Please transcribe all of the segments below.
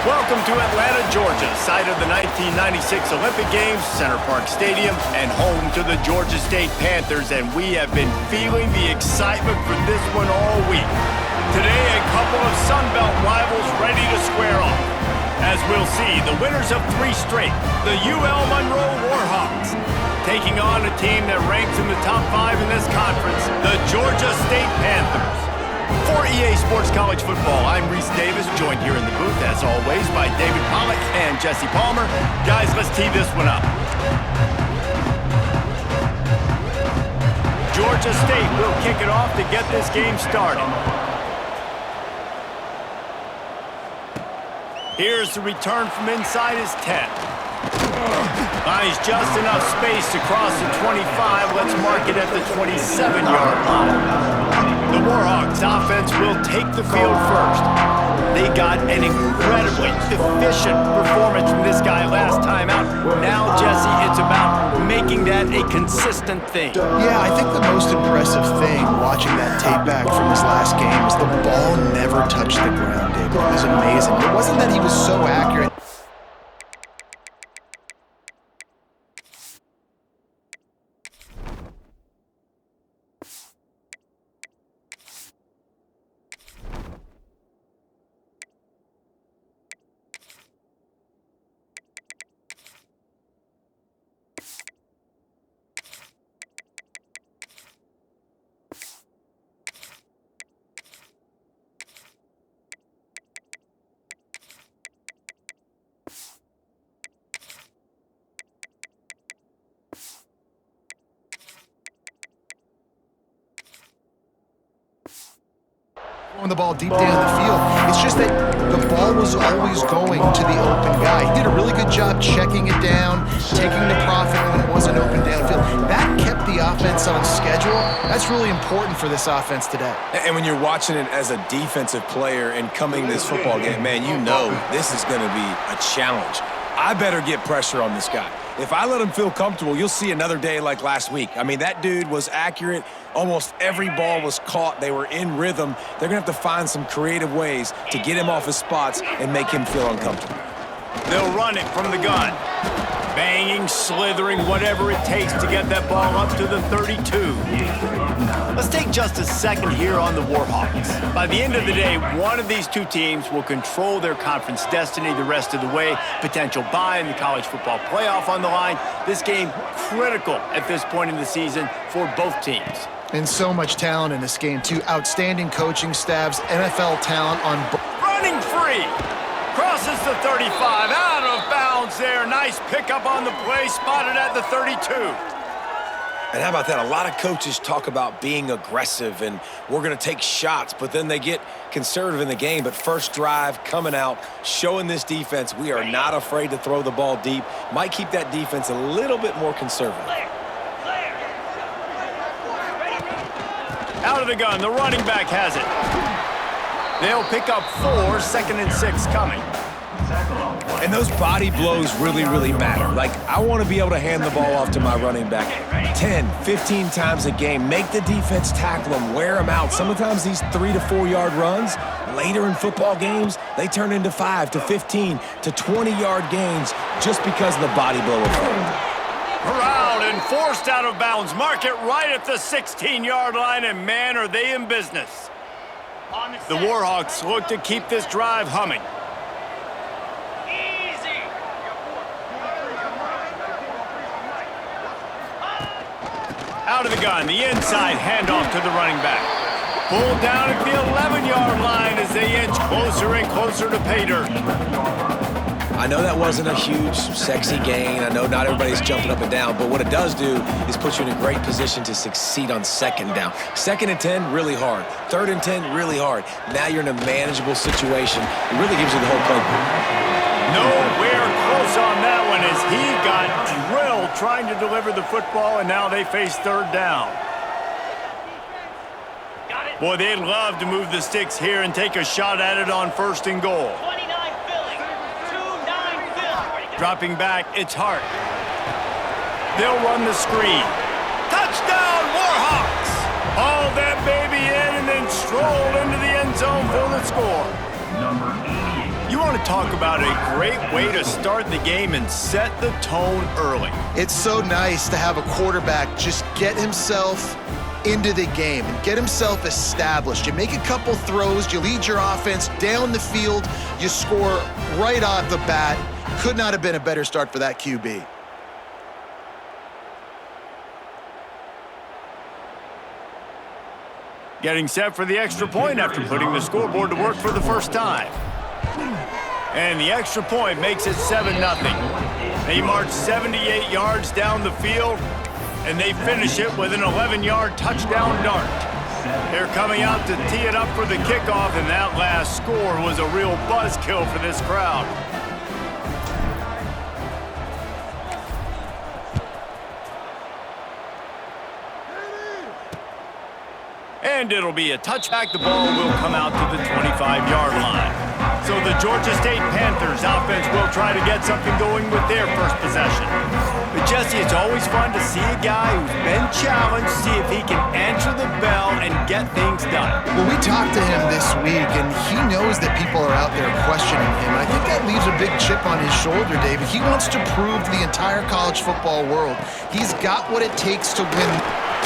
Welcome to Atlanta, Georgia, site of the 1996 Olympic Games, Center Park Stadium, and home to the Georgia State Panthers, and we have been feeling the excitement for this one all week. Today, a couple of Sun Belt rivals ready to square off. As we'll see, the winners of 3 straight, the UL Monroe Warhawks, taking on a team that ranks in the top 5 in this conference, the Georgia State Panthers. For EA Sports College Football, I'm Reese Davis, joined here in the booth, as always, by David Pollack and Jesse Palmer. Guys, let's tee this one up. Georgia State will kick it off to get this game started. Here's the return from inside his 10. Finds just enough space to cross the 25. Let's mark it at the 27-yard line. The Warhawks offense will take the field first. They got an incredibly efficient performance from this guy last time out. Now, Jesse, it's about making that a consistent thing. Yeah, I think the most impressive thing watching that tape back from his last game is the ball never touched the ground, David. It was amazing. It wasn't that he was so accurate. The ball deep down the field. It's just that the ball was always going to the open guy. He did a really good job checking it down, taking the profit when it wasn't open downfield. That kept the offense on schedule. That's really important for this offense today. And when you're watching it as a defensive player and coming this football game, man, you know this is going to be a challenge. I better get pressure on this guy. If I let him feel comfortable, you'll see another day like last week. I mean, that dude was accurate. Almost every ball was caught. They were in rhythm. They're going to have to find some creative ways to get him off his spots and make him feel uncomfortable. They'll run it from the gun. Banging, slithering, whatever it takes to get that ball up to the 32. Let's take just a second here on the Warhawks. By the end of the day, one of these two teams will control their conference destiny the rest of the way. Potential bye in the college football playoff on the line. This game critical at this point in the season for both teams. And so much talent in this game, too. Outstanding coaching staffs, NFL talent on both. Running free. Crosses the 35, out of bounds there. Nice pickup on the play, spotted at the 32. And how about that? A lot of coaches talk about being aggressive and we're going to take shots, but then they get conservative in the game. But first drive, coming out, showing this defense we are not afraid to throw the ball deep. Might keep that defense a little bit more conservative. Out of the gun, the running back has it. They'll pick up 4, 2nd and 6 coming. And those body blows really, really matter. Like, I want to be able to hand the ball off to my running back 10, 15 times a game. Make the defense tackle them, wear them out. Sometimes these 3 to 4 yard runs, later in football games, they turn into 5 to 15 to 20-yard gains just because of the body blow effect. Corralled and forced out of bounds. Mark it right at the 16-yard line, and man, are they in business. The Warhawks look to keep this drive humming. Out of the gun, the inside handoff to the running back. Pulled down at the 11-yard line as they inch closer and closer to pay dirt. I know that wasn't a huge, sexy gain. I know not everybody's jumping up and down, but what it does do is put you in a great position to succeed on 2nd down. 2nd and 10, really hard. 3rd and 10, really hard. Now you're in a manageable situation. It really gives you the whole playbook. Nowhere close on that one as he got drilled trying to deliver the football, and now they face 3rd down. Boy, they'd love to move the sticks here and take a shot at it on 1st and goal. Dropping back, it's Hart. They'll run the screen. Touchdown, Warhawks! Hauled that baby in and then strolled into the end zone for the score. You want to talk about a great way to start the game and set the tone early. It's so nice to have a quarterback just get himself into the game and get himself established. You make a couple throws, you lead your offense down the field, you score right off the bat. Could not have been a better start for that QB. Getting set for the extra point after putting the scoreboard to work for the first time. And the extra point makes it 7-0. They march 78 yards down the field, and they finish it with an 11-yard touchdown dart. They're coming out to tee it up for the kickoff, and that last score was a real buzzkill for this crowd. And it'll be a touchback. The ball will come out to the 25-yard line. So the Georgia State Panthers offense will try to get something going with their first possession. But Jesse, it's always fun to see a guy who's been challenged, see if he can answer the bell and get things done. Well, we talked to him this week, and he knows that people are out there questioning him. And I think that leaves a big chip on his shoulder, David. He wants to prove to the entire college football world he's got what it takes to win.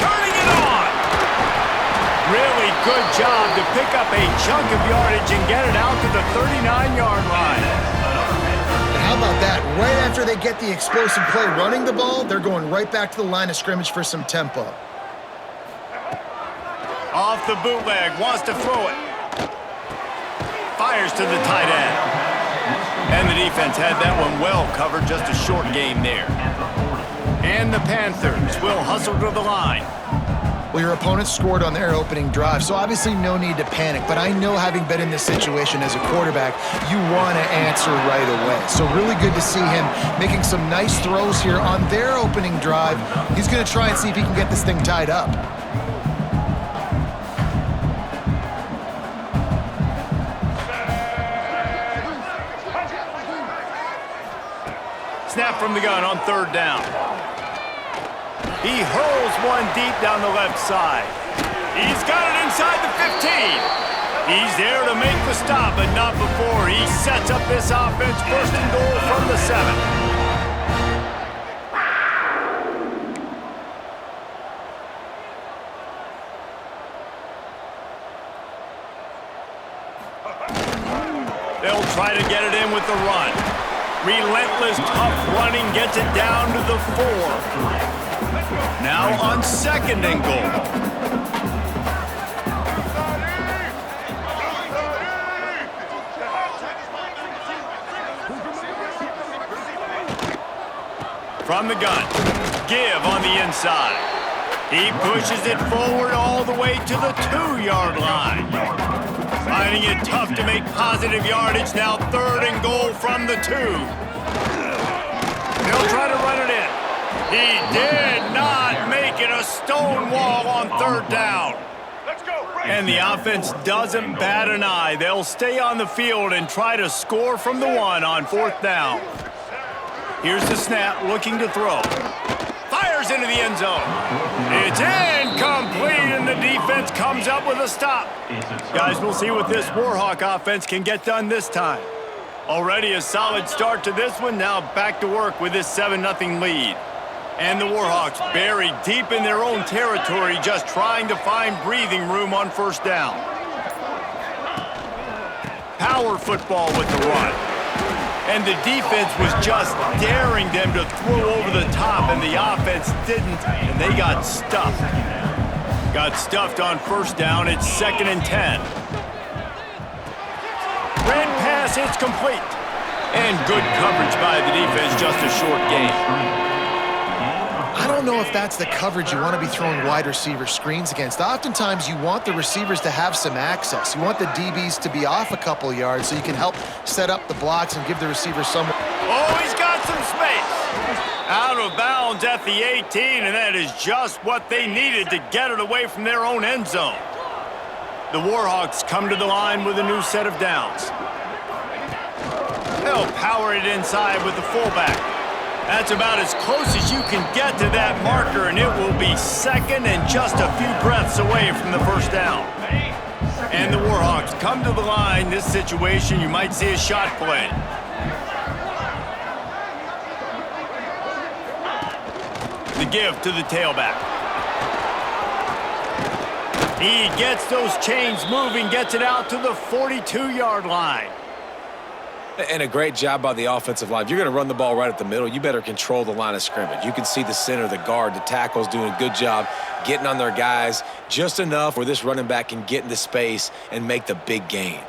Turning it on! Really good job to pick up a chunk of yardage and get it out to the 39-yard line. And how about that? Right after they get the explosive play running the ball, they're going right back to the line of scrimmage for some tempo. Off the bootleg, wants to throw it. Fires to the tight end. And the defense had that one well covered, just a short game there. And the Panthers will hustle to the line. Well, your opponent scored on their opening drive, so obviously no need to panic. But I know, having been in this situation as a quarterback, you want to answer right away. So really good to see him making some nice throws here on their opening drive. He's going to try and see if he can get this thing tied up. Snap from the gun on third down. He hurls one deep down the left side. He's got it inside the 15. He's there to make the stop, but not before he sets up this offense first and goal from the 7. They'll try to get it in with the run. Relentless, tough running gets it down to the 4. Now on second and goal. From the gun, give on the inside. He pushes it forward all the way to the 2-yard line. Finding it tough to make positive yardage, now third and goal from the 2. They'll try to run it in. He did not make it, a stone wall on third down. And the offense doesn't bat an eye. They'll stay on the field and try to score from the 1 on fourth down. Here's the snap, looking to throw. Fires into the end zone. It's incomplete, and the defense comes up with a stop. Guys, we'll see what this Warhawk offense can get done this time. Already a solid start to this one. Now back to work with this 7-0 lead. And the Warhawks buried deep in their own territory, just trying to find breathing room on first down. Power football with the run. And the defense was just daring them to throw over the top, and the offense didn't, and they got stuffed. Got stuffed on first down. It's 2nd and 10. Ran pass, it's complete. And good coverage by the defense, just a short game. I don't know if that's the coverage you want to be throwing wide receiver screens against. Oftentimes, you want the receivers to have some access. You want the DBs to be off a couple yards so you can help set up the blocks and give the receiver some... Oh, he's got some space. Out of bounds at the 18, and that is just what they needed to get it away from their own end zone. The Warhawks come to the line with a new set of downs. They'll power it inside with the fullback. That's about as close as you can get to that marker, and it will be 2nd and just a few breaths away from the first down. And the Warhawks come to the line. This situation, you might see a shot play. The give to the tailback. He gets those chains moving, gets it out to the 42-yard line. And a great job by the offensive line. If you're going to run the ball right at the middle, you better control the line of scrimmage. You can see the center, the guard, the tackles doing a good job getting on their guys just enough where this running back can get into space and make the big gain.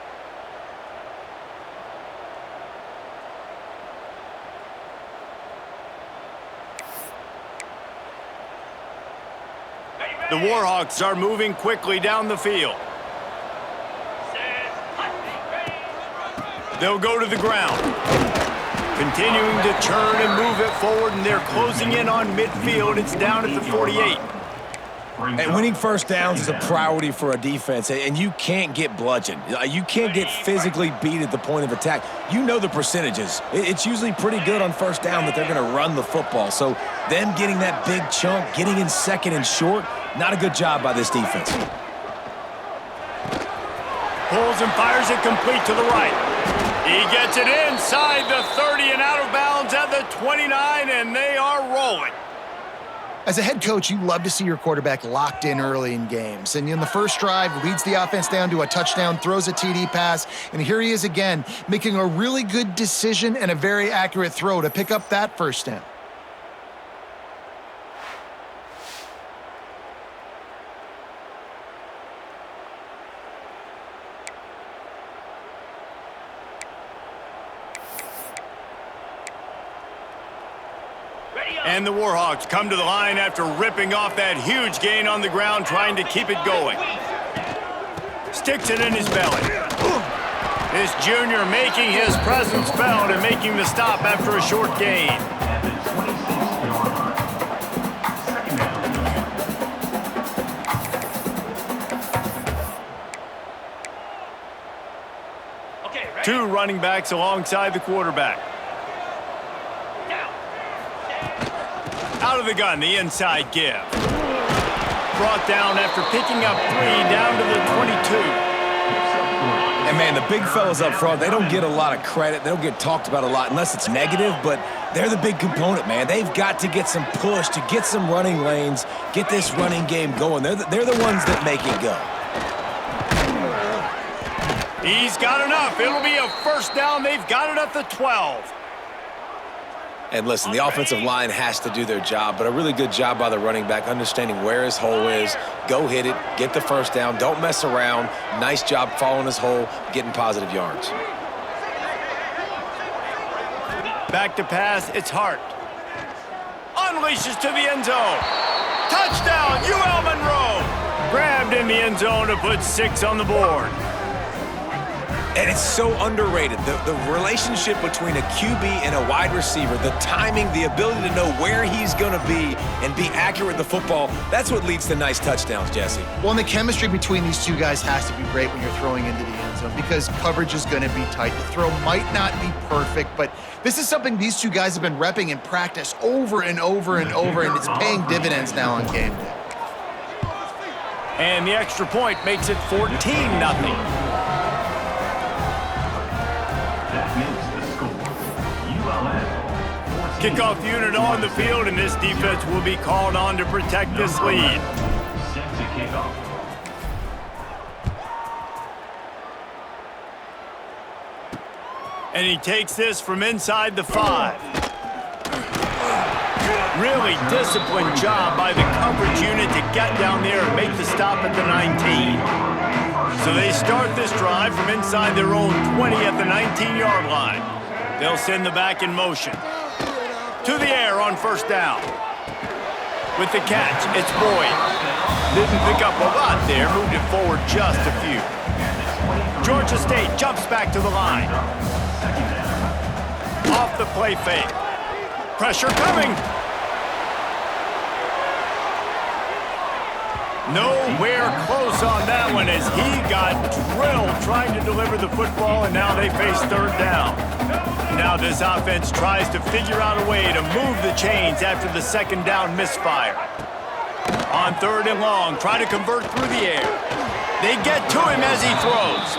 The Warhawks are moving quickly down the field. They'll go to the ground. Continuing to turn and move it forward, and they're closing in on midfield. It's down at the 48. And winning first downs is a priority for a defense, and you can't get bludgeoned. You can't get physically beat at the point of attack. You know the percentages. It's usually pretty good on first down that they're going to run the football. So them getting that big chunk, getting in second and short, not a good job by this defense. Pulls and fires it complete to the right. He gets it inside the 30 and out of bounds at the 29, and they are rolling. As a head coach, you love to see your quarterback locked in early in games. And in the first drive, leads the offense down to a touchdown, throws a TD pass, and here he is again, making a really good decision and a very accurate throw to pick up that first down. And the Warhawks come to the line after ripping off that huge gain on the ground, trying to keep it going. Sticks it in his belly. This junior making his presence felt and making the stop after a short gain. Two running backs alongside the quarterback. Out of the gun, the inside give. Brought down after picking up 3 down to the 22. And, man, the big fellas up front, they don't get a lot of credit. They don't get talked about a lot unless it's negative, but they're the big component, man. They've got to get some push, to get some running lanes, get this running game going. They're the ones that make it go. He's got enough. It'll be a first down. They've got it at the 12. And listen, the offensive line has to do their job, but a really good job by the running back, understanding where his hole is. Go hit it, get the first down, don't mess around. Nice job following his hole, getting positive yards. Back to pass, it's Hart. Unleashes to the end zone. Touchdown, UL Monroe. Grabbed in the end zone to put 6 on the board. And it's so underrated. The relationship between a QB and a wide receiver, the timing, the ability to know where he's going to be and be accurate with the football, that's what leads to nice touchdowns, Jesse. Well, and the chemistry between these two guys has to be great when you're throwing into the end zone because coverage is going to be tight. The throw might not be perfect, but this is something these two guys have been repping in practice over and over and over, and it's paying dividends now on game day. And the extra point makes it 14-0. Kickoff unit on the field, and this defense will be called on to protect this lead. Set to kick off. And he takes this from inside the 5. Really disciplined job by the coverage unit to get down there and make the stop at the 19. So they start this drive from inside their own 20 at the 19-yard line. They'll send the back in motion. To the air on first down. With the catch, it's Boyd. Didn't pick up a lot there, moved it forward just a few. Georgia State jumps back to the line. Off the play fake. Pressure coming. Nowhere close on that one as he got drilled trying to deliver the football, and now they face third down. Now this offense tries to figure out a way to move the chains after the second down misfire. On third and long, try to convert through the air. They get to him as he throws.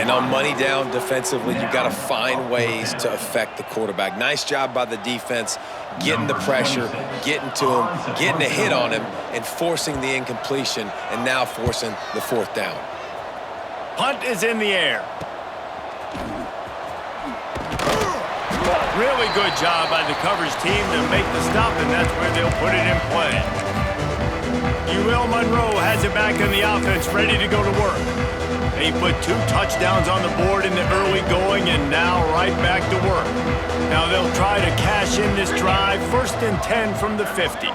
And on money down defensively, you've got to find ways to affect the quarterback. Nice job by the defense, getting the pressure, getting to him, getting a hit on him, and forcing the incompletion, and now forcing the fourth down. Punt is in the air. Really good job by the coverage team to make the stop, and that's where they'll put it in play. Monroe has it back in the offense, ready to go to work. They put 2 touchdowns on the board in the early going, and now right back to work. Now they'll try to cash in this drive. 1st and 10 from the 50. To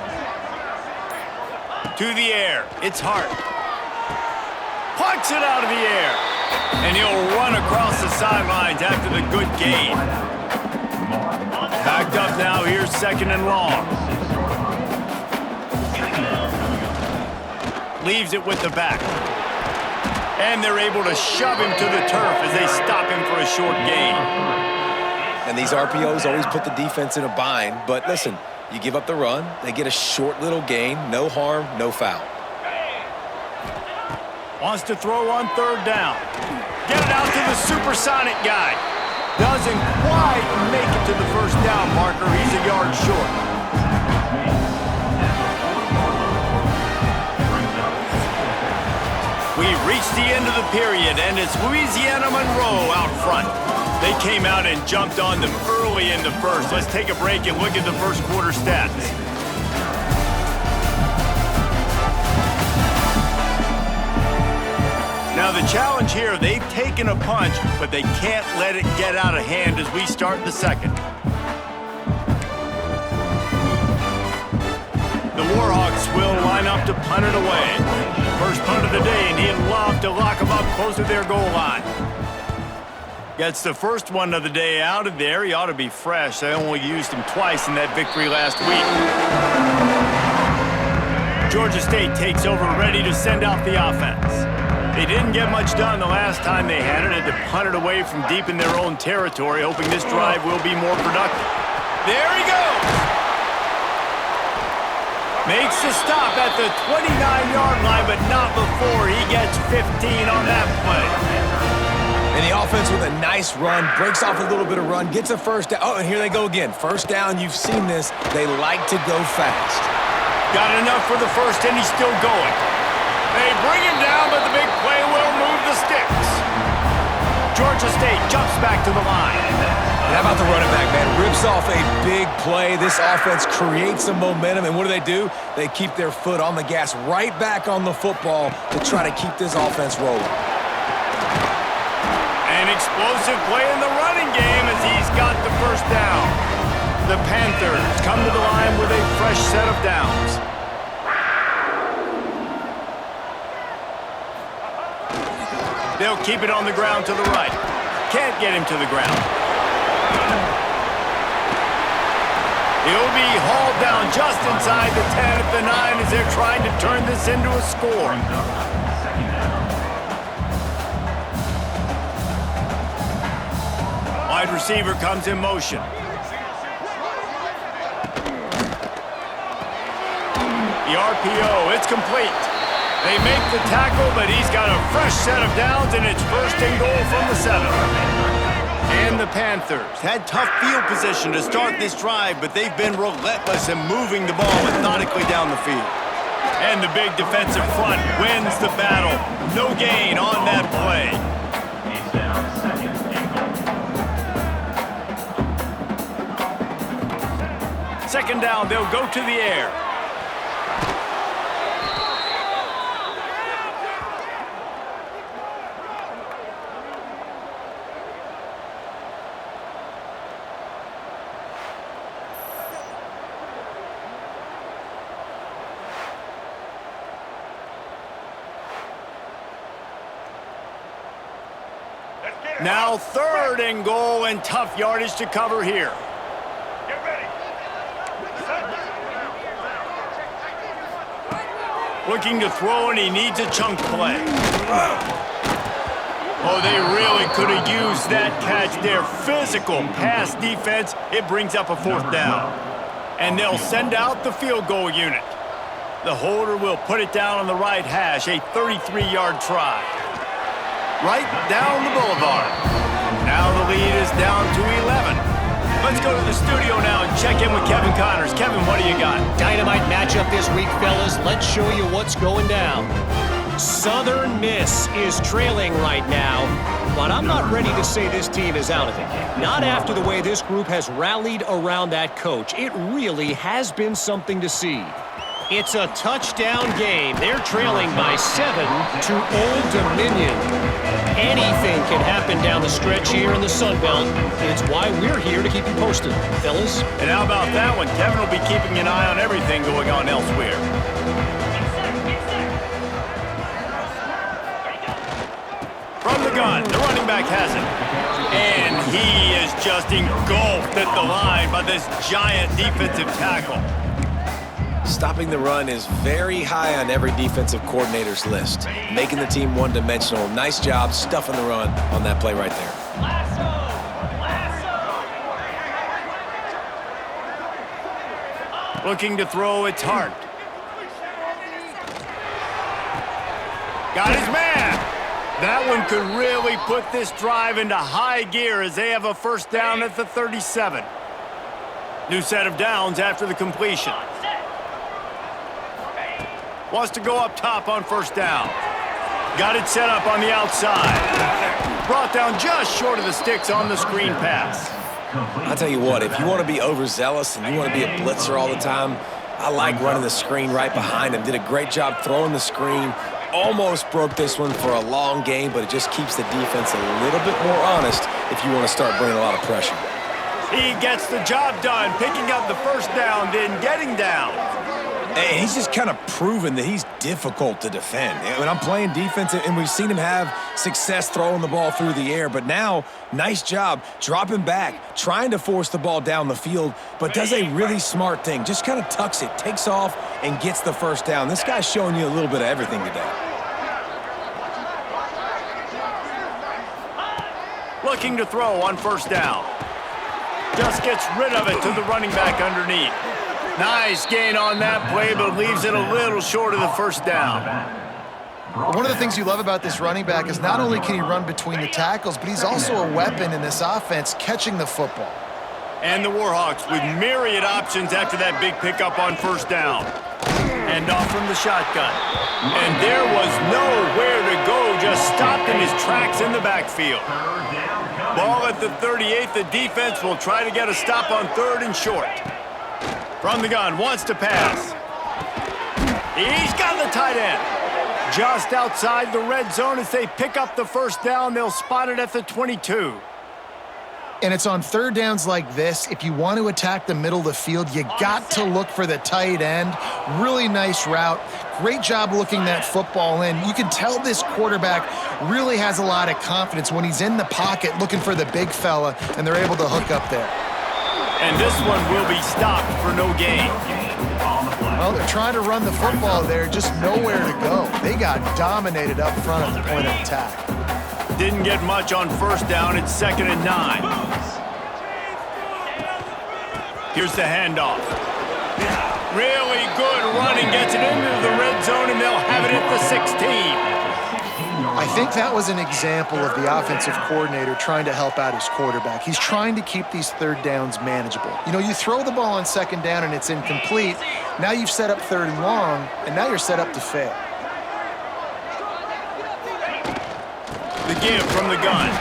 the air. It's Hart. Plucks it out of the air. And he'll run across the sidelines after the good gain. Backed up now. Here's 2nd and long. Leaves it with the back. And they're able to shove him to the turf as they stop him for a short gain. And these RPOs always put the defense in a bind. But listen, you give up the run, they get a short little gain, no harm, no foul. Wants to throw on 3rd down. Get it out to the supersonic guy. Doesn't quite make it to the 1st down marker. He's a yard short. We've reached the end of the period, and it's Louisiana Monroe out front. They came out and jumped on them early in the 1st. Let's take a break and look at the 1st quarter stats. Now the challenge here, they've taken a punch, but they can't let it get out of hand as we start the 2nd. The Warhawks will line up to punt it away. First punt of the day, and he'd love to lock them up close to their goal line. Gets the first one of the day out of there. He ought to be fresh. They only used him twice in that victory last week. Georgia State takes over, ready to send out the offense. They didn't get much done the last time they had it. Had to punt it away from deep in their own territory, hoping this drive will be more productive. There he goes! Makes the stop at the 29-yard line, but not before he gets 15 on that play. And the offense with a nice run, breaks off a little bit of run, gets a 1st down. Oh, and here they go again. 1st down, you've seen this. They like to go fast. Got enough for the 1st, and he's still going. They bring him down, but the big play will move the sticks. Georgia State jumps back to the line. How about the running back, man? Rips off a big play. This offense creates some momentum, and what do? They keep their foot on the gas, right back on the football to try to keep this offense rolling. An explosive play in the running game as he's got the 1st down. The Panthers come to the line with a fresh set of downs. They'll keep it on the ground to the right. Can't get him to the ground. He'll be hauled down just inside the 10 at the 9 as they're trying to turn this into a score. Wide receiver comes in motion. The RPO, it's complete. They make the tackle, but he's got a fresh set of downs, and it's 1st and goal from the 7. And the Panthers had tough field position to start this drive, but they've been relentless in moving the ball methodically down the field. And the big defensive front wins the battle. No gain on that play. He's down 2nd and goal. 2nd down, they'll go to the air. Now 3rd and goal, and tough yardage to cover here. Get ready. Looking to throw, and he needs a chunk play. Oh, they really could have used that catch there. Physical pass defense. It brings up a 4th down. And they'll send out the field goal unit. The holder will put it down on the right hash, a 33-yard try. Right down the boulevard. Now the lead is down to 11. Let's go to the studio now and check in with Kevin Connors. Kevin, what do you got? Dynamite matchup this week, fellas. Let's show you what's going down. Southern Miss is trailing right now, but I'm not ready to say this team is out of it. Not after the way this group has rallied around that coach. It really has been something to see. It's a touchdown game. They're trailing by 7 to Old Dominion. Anything can happen down the stretch here in the Sun Belt. It's why we're here to keep you posted, fellas. And how about that one? Kevin will be keeping an eye on everything going on elsewhere. From the gun, the running back has it. And he is just engulfed at the line by this giant defensive tackle. Stopping the run is very high on every defensive coordinator's list. Making the team one-dimensional. Nice job stuffing the run on that play right there. Looking to throw, it's Hart. Got his man. That one could really put this drive into high gear as they have a first down at the 37. New set of downs after the completion. Wants to go up top on first down. Got it set up on the outside. Brought down just short of the sticks on the screen pass. I'll tell you what, if you want to be overzealous and you want to be a blitzer all the time, I like running the screen right behind him. Did a great job throwing the screen. Almost broke this one for a long game, but it just keeps the defense a little bit more honest if you want to start bringing a lot of pressure. He gets the job done, picking up the first down, then getting down. And he's just kind of proven that he's difficult to defend. When I'm playing defense, and we've seen him have success throwing the ball through the air, but now, nice job dropping back, trying to force the ball down the field, but does a really smart thing. Just kind of tucks it, takes off, and gets the first down. This guy's showing you a little bit of everything today. Looking to throw on first down. Just gets rid of it to the running back underneath. Nice gain on that play, but leaves it a little short of the first down. One of the things you love about this running back is not only can he run between the tackles, but he's also a weapon in this offense catching the football. And the Warhawks with myriad options after that big pickup on first down. And off from the shotgun. And there was nowhere to go, just stopped in his tracks in the backfield. Ball at the 38, the defense will try to get a stop on third and short. From the gun, wants to pass. He's got the tight end. Just outside the red zone as they pick up the first down. They'll spot it at the 22. And it's on third downs like this. If you want to attack the middle of the field, you got to look for the tight end. Really nice route. Great job looking that football in. You can tell this quarterback really has a lot of confidence when he's in the pocket looking for the big fella, and they're able to hook up there. And this one will be stopped for no gain. Well, they're trying to run the football there, just nowhere to go. They got dominated up front at the point of attack. Didn't get much on first down. It's 2nd and 9. Here's the handoff. Really good running. Gets it into the red zone, and they'll have it at the 16. I think that was an example of the offensive coordinator trying to help out his quarterback. He's trying to keep these third downs manageable. You know, you throw the ball on second down and it's incomplete. Now you've set up third and long, and now you're set up to fail. The give from the gun.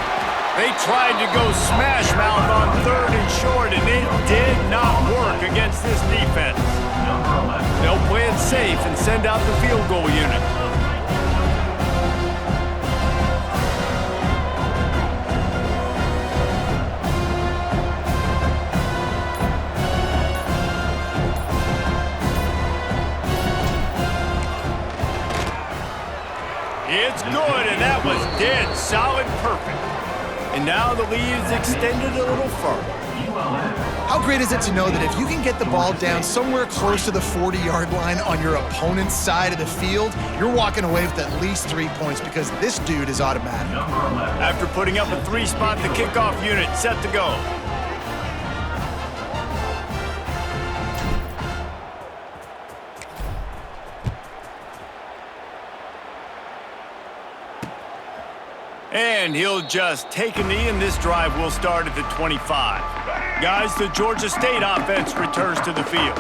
They tried to go smash mouth on third and short, and it did not work against this defense. They'll play it safe and send out the field goal unit. It's good, and that was dead solid perfect. And now the lead is extended a little further. How great is it to know that if you can get the ball down somewhere close to the 40-yard line on your opponent's side of the field, you're walking away with at least 3 points because this dude is automatic. After putting up a 3-spot, the kickoff unit set to go. And he'll just take a knee, and this drive will start at the 25. Guys, the Georgia State offense returns to the field.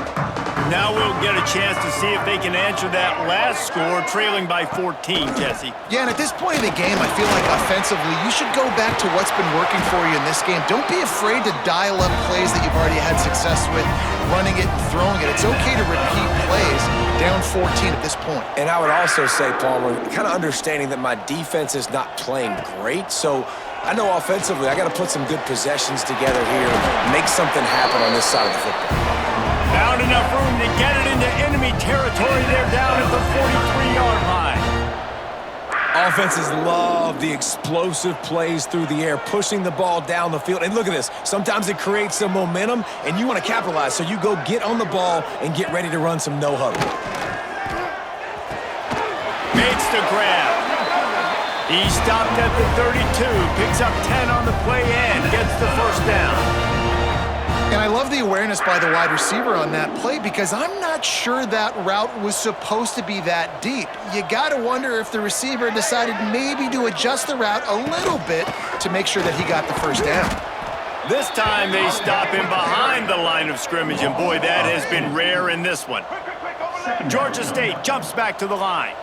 Now we'll get a chance to see if they can answer that last score, trailing by 14, Jesse. Yeah, and at this point in the game, I feel like offensively, you should go back to what's been working for you in this game. Don't be afraid to dial up plays that you've already had success with, running it and throwing it. It's okay to repeat plays down 14 at this point. And I would also say, Palmer, kind of understanding that my defense is not playing great, so I know offensively I got to put some good possessions together here and make something happen on this side of the football. Found enough room to get it into enemy territory. They're down at the 43-yard line. Offenses love the explosive plays through the air, pushing the ball down the field. And look at this. Sometimes it creates some momentum, and you want to capitalize, so you go get on the ball and get ready to run some no-huddle. Makes the grab. He stopped at the 32, picks up 10 on the play and gets the first down. And I love the awareness by the wide receiver on that play because I'm not sure that route was supposed to be that deep. You got to wonder if the receiver decided maybe to adjust the route a little bit to make sure that he got the first down. This time they stop him behind the line of scrimmage, and boy, that has been rare in this one. Georgia State jumps back to the line.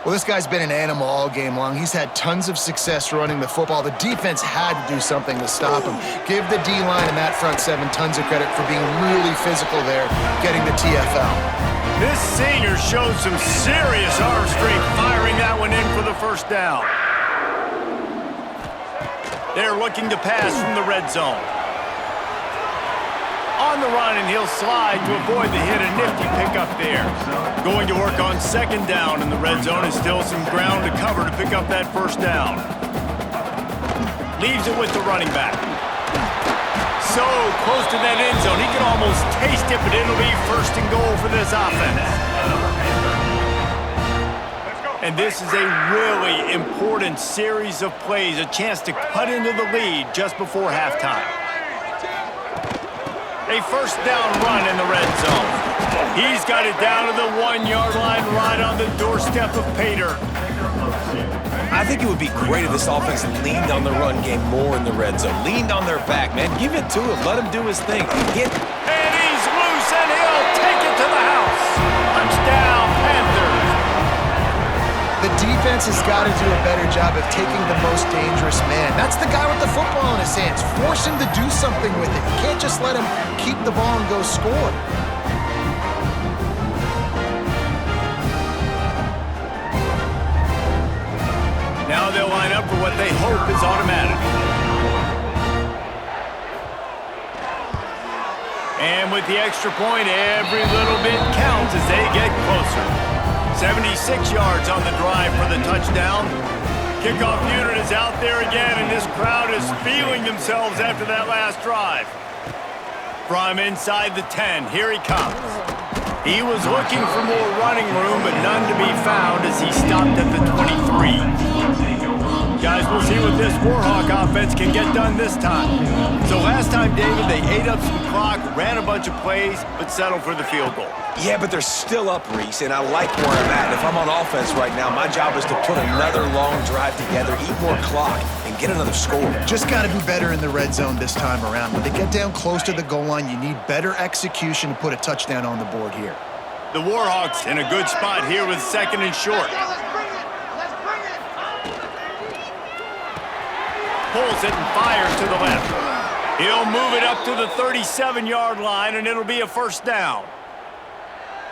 Well, this guy's been an animal all game long. He's had tons of success running the football. The defense had to do something to stop him. Give the D-line and that front seven tons of credit for being really physical there, getting the TFL. This senior showed some serious arm strength, firing that one in for the first down. They're looking to pass from the red zone. On the run, and he'll slide to avoid the hit. A nifty pickup there. Going to work on second down in the red zone, and still some ground to cover to pick up that first down. Leaves it with the running back. So close to that end zone, he can almost taste it, but it'll be first and goal for this offense. And this is a really important series of plays, a chance to cut into the lead just before halftime. A first down run in the red zone. He's got it down to the 1-yard line right on the doorstep of Pater. I think it would be great if this offense leaned on the run game more in the red zone. Leaned on their back, man. Give it to him. Let him do his thing. And he's loose, and he'll take it to the house. Touchdown, Panthers. The defense has got to do a better job of taking the most dangerous man. That's the guy with the football in his hands. Force him to do something with it. You can't just let him keep the ball and go score. Now they'll line up for what they hope is automatic. And with the extra point, every little bit counts as they get closer. 76 yards on the drive for the touchdown. Kickoff unit is out there again, and this crowd is feeling themselves after that last drive. From inside the 10, here he comes. He was looking for more running room, but none to be found as he stopped at the 23. Guys, we'll see what this Warhawk offense can get done this time. So last time, David, they ate up some clock, ran a bunch of plays, but settled for the field goal. Yeah, but they're still up, Reese, and I like where I'm at. If I'm on offense right now, my job is to put another long drive together, eat more clock, and get another score. Just got to do better in the red zone this time around. When they get down close to the goal line, you need better execution to put a touchdown on the board here. The Warhawks in a good spot here with second and short. Pulls it and fires to the left. He'll move it up to the 37-yard line, and it'll be a first down.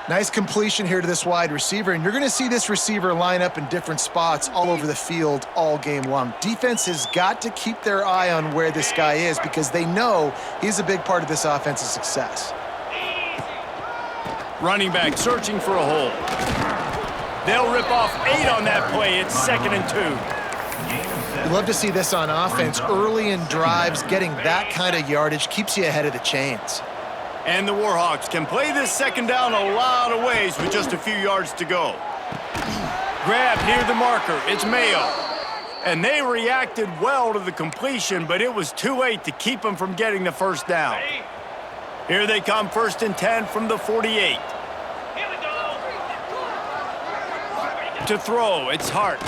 Nice completion here to this wide receiver, and you're going to see this receiver line up in different spots all over the field all game long. Defense has got to keep their eye on where this guy is because they know he's a big part of this offense's success. Running back searching for a hole. They'll rip off 8 on that play. It's 2nd and 2. You love to see this on offense. Early in drives, getting that kind of yardage keeps you ahead of the chains. And the Warhawks can play this second down a lot of ways with just a few yards to go. Grab near the marker. It's Mayo. And they reacted well to the completion, but it was too late to keep them from getting the first down. Here they come, 1st and 10 from the 48. To throw, it's Hart.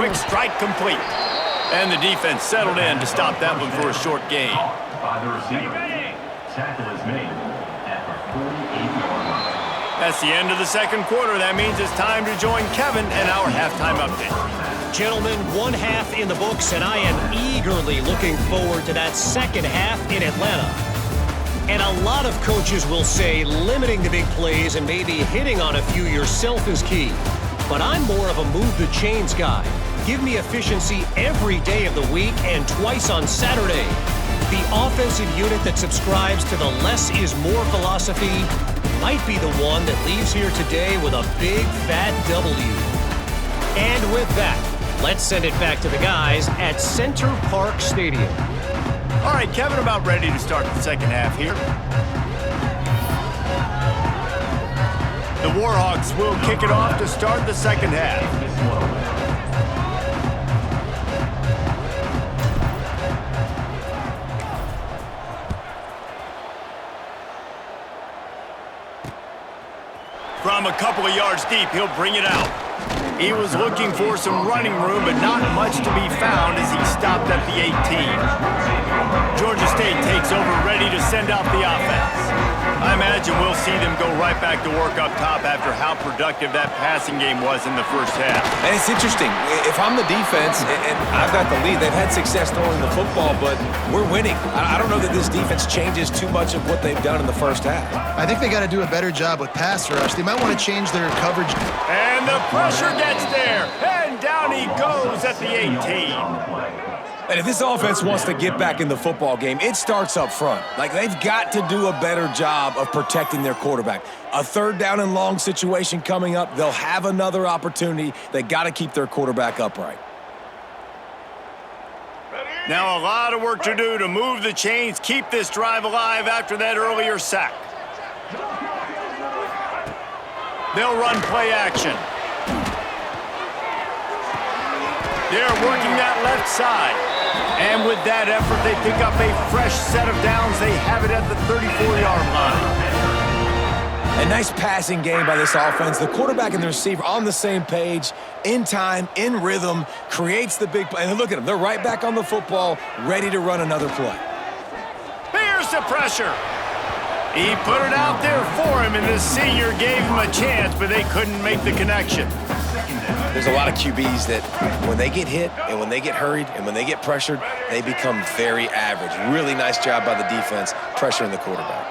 quick strike complete. And the defense settled in to stop that one for a short gain. By the receiver. Tackle is made at the 48-yard line. That's the end of the second quarter. That means it's time to join Kevin and our halftime update. Gentlemen, one half in the books, and I am eagerly looking forward to that second half in Atlanta. And a lot of coaches will say limiting the big plays and maybe hitting on a few yourself is key. But I'm more of a move the chains guy. Give me efficiency every day of the week and twice on Saturday. The offensive unit that subscribes to the less is more philosophy might be the one that leaves here today with a big fat W. And with that, let's send it back to the guys at Center Parc Stadium. All right, Kevin, about ready to start the second half here. The Warhawks will kick it off to start the second half. From a couple of yards deep, he'll bring it out. He was looking for some running room, but not much to be found as he stopped at the 18. Georgia State takes over, ready to send out the offense. I imagine we'll see them go right back to work up top after how productive that passing game was in the first half. And it's interesting. If I'm the defense and I've got the lead, they've had success throwing the football, but we're winning. I don't know that this defense changes too much of what they've done in the first half. I think they got to do a better job with pass rush. They might want to change their coverage. And the pressure gets there, and down he goes at the 18. And if this offense wants to get back in the football game, it starts up front. Like, they've got to do a better job of protecting their quarterback. A third down and long situation coming up. They'll have another opportunity. They got to keep their quarterback upright. Now a lot of work to do to move the chains, keep this drive alive after that earlier sack. They'll run play action. They're working that left side. And with that effort, they pick up a fresh set of downs. They have it at the 34-yard line. A nice passing game by this offense. The quarterback and the receiver on the same page, in time, in rhythm, creates the big play. And look at them. They're right back on the football, ready to run another play. Here's the pressure. He put it out there for him, and the senior gave him a chance, but they couldn't make the connection. There's a lot of QBs that when they get hit and when they get hurried and when they get pressured, they become very average. Really nice job by the defense pressuring the quarterback.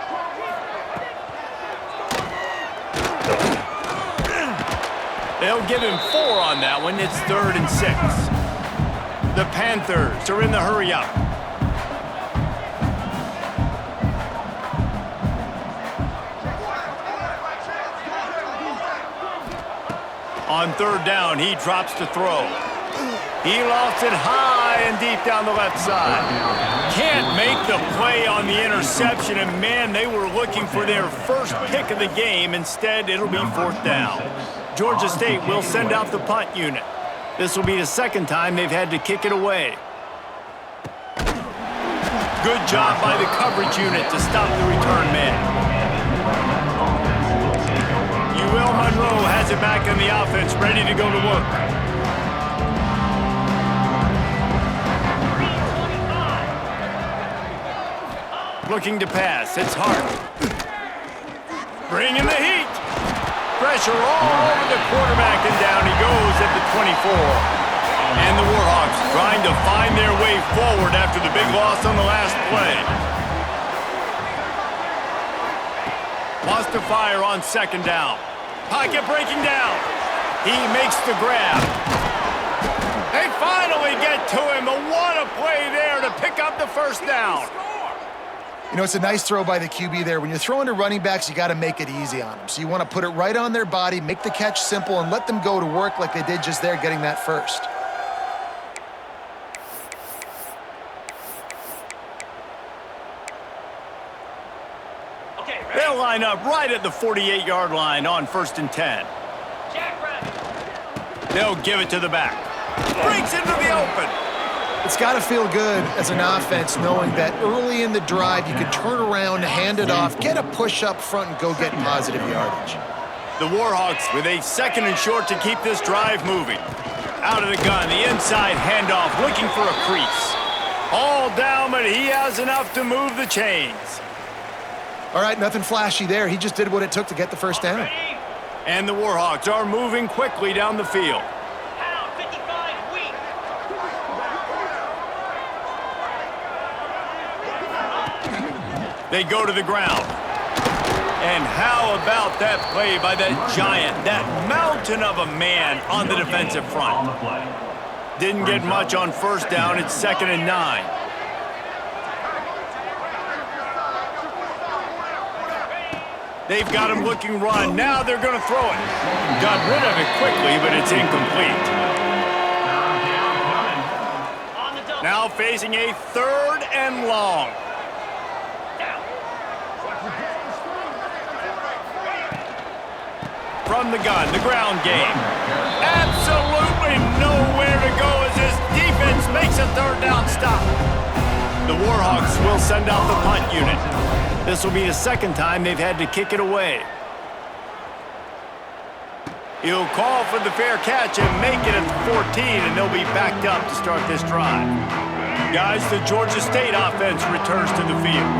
They'll give him 4 on that one. It's 3rd and 6. The Panthers are in the hurry up. On 3rd down, he drops to throw. He lofts it high and deep down the left side. Can't make the play on the interception, and man, they were looking for their first pick of the game. Instead, it'll be 4th down. Georgia State will send out the punt unit. This will be the second time they've had to kick it away. Good job by the coverage unit to stop the return man. Monroe has it back in the offense, ready to go to work. Looking to pass. It's Hart. Bringing the heat. Pressure all over the quarterback, and down he goes at the 24. And the Warhawks trying to find their way forward after the big loss on the last play. Wants to fire on 2nd down. Pocket breaking down. He makes the grab. They finally get to him. What a play there to pick up the 1st down. You know, it's a nice throw by the QB there. When you're throwing to running backs, you got to make it easy on them. So you want to put it right on their body, make the catch simple, and let them go to work like they did just there, getting that first. They'll line up right at the 48-yard line on 1st and 10. They'll give it to the back. Breaks into the open. It's got to feel good as an offense knowing that early in the drive you can turn around, hand it off, get a push up front, and go get positive yardage. The Warhawks with a 2nd and short to keep this drive moving. Out of the gun, the inside handoff, looking for a crease. All down, but he has enough to move the chains. All right, nothing flashy there. He just did what it took to get the first down. And the Warhawks are moving quickly down the field. They go to the ground. And how about that play by that giant, that mountain of a man on the defensive front? Didn't get much on first down. It's 2nd and 9. They've got him looking run. Now they're going to throw it. Got rid of it quickly, but it's incomplete. Now facing a 3rd and long. From the gun, the ground game. Absolutely nowhere to go as this defense makes a 3rd down stop. The Warhawks will send out the punt unit. This will be the 2nd time they've had to kick it away. He'll call for the fair catch and make it at the 14, and they'll be backed up to start this drive. Guys, the Georgia State offense returns to the field.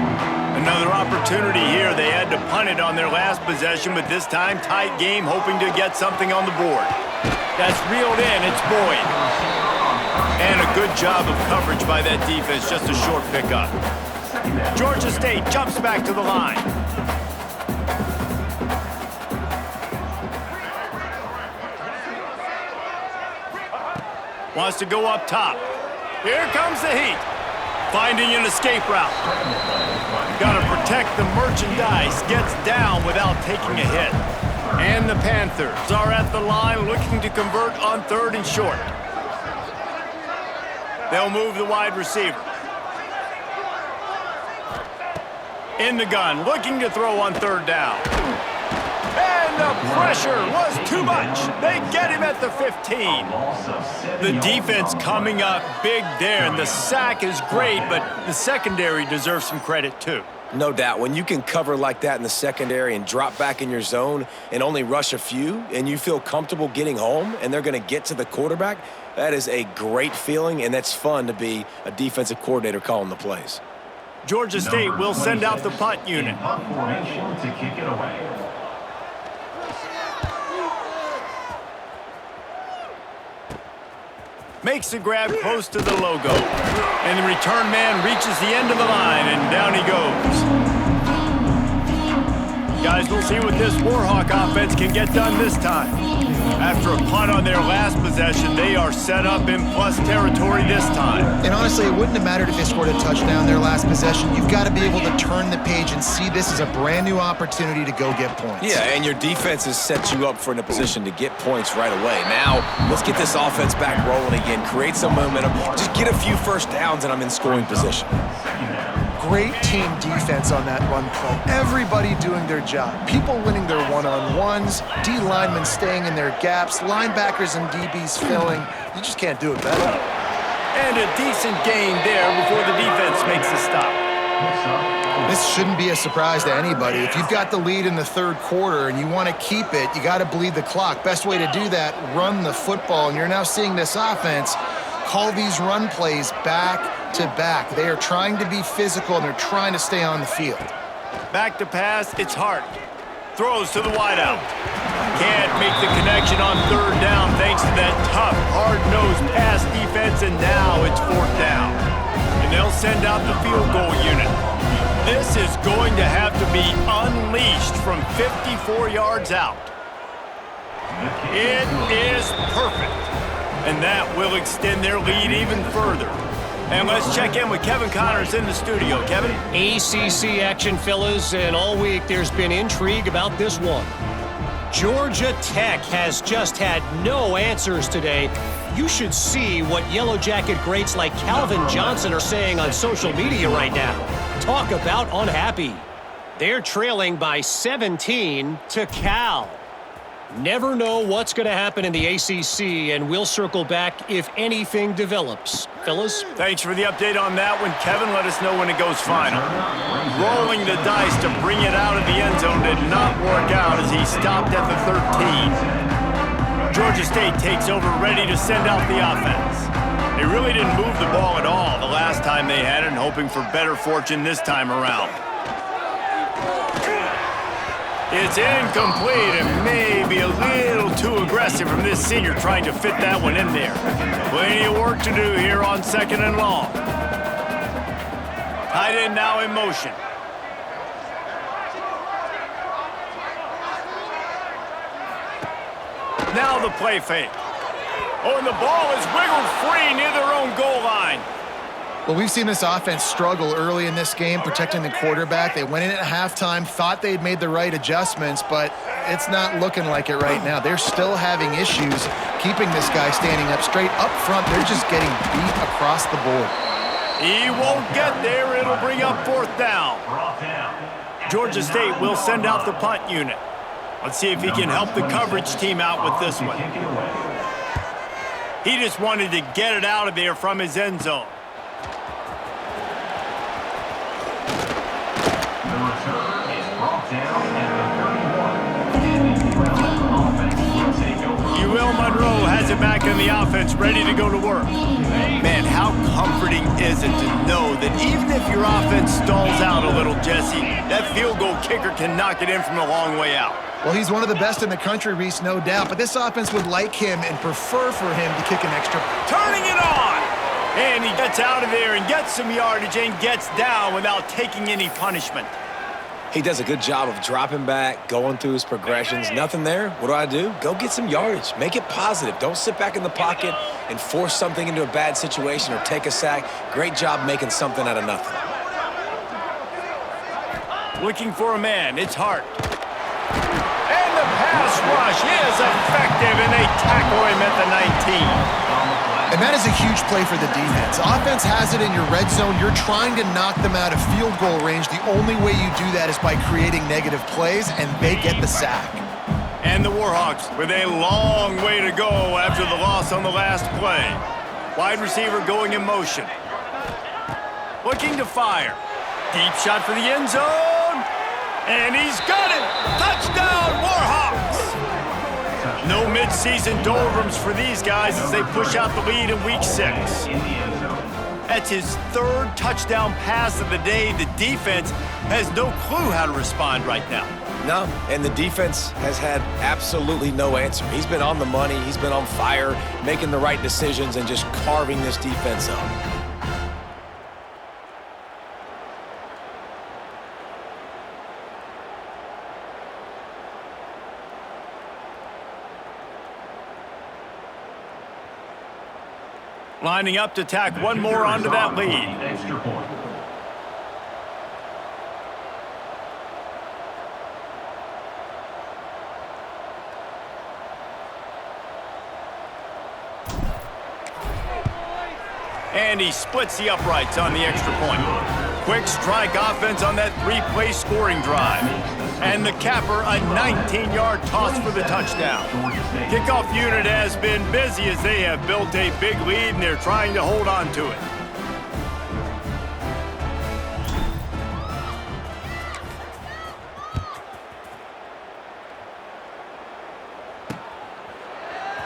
Another opportunity here. They had to punt it on their last possession, but this time tight game, hoping to get something on the board. That's reeled in. It's Boyd. And a good job of coverage by that defense. Just a short pickup. Georgia State jumps back to the line. Wants to go up top. Here comes the heat. Finding an escape route. Got to protect the merchandise. Gets down without taking a hit. And the Panthers are at the line looking to convert on 3rd and short. They'll move the wide receiver. In the gun, looking to throw on 3rd down. And the pressure was too much. They get him at the 15. The defense coming up big there, and the sack is great, but the secondary deserves some credit too. No doubt. When you can cover like that in the secondary and drop back in your zone and only rush a few, and you feel comfortable getting home, and they're going to get to the quarterback, that is a great feeling, and that's fun to be a defensive coordinator calling the plays. Georgia State will send out the punt unit. Punt formation to kick it away. Makes the grab close to the logo. And the return man reaches the end of the line, and down he goes. Guys, we'll see what this Warhawk offense can get done this time. After a punt on their last possession, they are set up in plus territory this time. And honestly, it wouldn't have mattered if they scored a touchdown their last possession. You've got to be able to turn the page and see this as a brand new opportunity to go get points. Yeah, and your defense has set you up for in a position to get points right away. Now, let's get this offense back rolling again, create some momentum, just get a few first downs, and I'm in scoring position. Great team defense on that run play. Everybody doing their job. People winning their one-on-ones, D linemen staying in their gaps, linebackers and DBs filling. You just can't do it better. And a decent gain there before the defense makes the stop. This shouldn't be a surprise to anybody. If you've got the lead in the 3rd quarter and you want to keep it, you got to bleed the clock. Best way to do that, run the football. And you're now seeing this offense call these run plays back to back. They are trying to be physical, and they're trying to stay on the field. Back to pass, it's Hart. Throws to the wideout. Can't make the connection on 3rd down thanks to that tough, hard-nosed pass defense, and now it's 4th down. And they'll send out the field goal unit. This is going to have to be unleashed from 54 yards out. It is perfect. And that will extend their lead even further. And let's check in with Kevin Connors in the studio. Kevin? ACC action, fellas, and all week there's been intrigue about this one. Georgia Tech has just had no answers today. You should see what Yellow Jacket greats like Calvin Johnson are saying on social media right now. Talk about unhappy. They're trailing by 17 to Cal. Never know what's going to happen in the ACC, and we'll circle back if anything develops. Fellas? Thanks for the update on that one, Kevin. Let us know when it goes final. Rolling the dice to bring it out of the end zone did not work out as he stopped at the 13. Georgia Georgia State takes over, ready to send out the offense. They really didn't move the ball at all the last time they had it, and hoping for better fortune this time around. It's incomplete and maybe a little too aggressive from this senior trying to fit that one in there. Plenty of work to do here on 2nd and long. Tight end now in motion. Now the play fake. Oh, and the ball is wiggled free near their own goal line. Well, we've seen this offense struggle early in this game, protecting the quarterback. They went in at halftime, thought they'd made the right adjustments, but it's not looking like it right now. They're still having issues keeping this guy standing up straight. Up front, they're just getting beat across the board. He won't get there. It'll bring up 4th down. Georgia State will send out the punt unit. Let's see if he can help the coverage team out with this one. He just wanted to get it out of there from his end zone. Monroe has it back in the offense, ready to go to work. Man, how comforting is it to know that even if your offense stalls out a little, Jesse, that field goal kicker can knock it in from a long way out. Well, he's one of the best in the country, Reese, no doubt, but this offense would like him and prefer for him to kick an extra. Turning it on! And he gets out of there and gets some yardage and gets down without taking any punishment. He does a good job of dropping back, going through his progressions. Nothing there. What do? Go get some yardage. Make it positive. Don't sit back in the pocket and force something into a bad situation or take a sack. Great job making something out of nothing. Looking for a man. It's Hart. And the pass rush is effective, and they tackle him at the 19. And that is a huge play for the defense. Offense has it in your red zone. You're trying to knock them out of field goal range. The only way you do that is by creating negative plays, and they get the sack. And the Warhawks with a long way to go after the loss on the last play. Wide receiver going in motion. Looking to fire. Deep shot for the end zone. And he's got it. Touchdown, Warhawks. No mid-season doldrums for these guys as they push out the lead in Week 6. That's his 3rd touchdown pass of the day. The defense has no clue how to respond right now. No, and the defense has had absolutely no answer. He's been on the money. He's been on fire, making the right decisions and just carving this defense up. Lining up to tack one more onto that lead. Extra point. And he splits the uprights on the extra point. Quick strike offense on that 3-play scoring drive. And the capper, a 19-yard toss for the touchdown. Kickoff unit has been busy as they have built a big lead, and they're trying to hold on to it.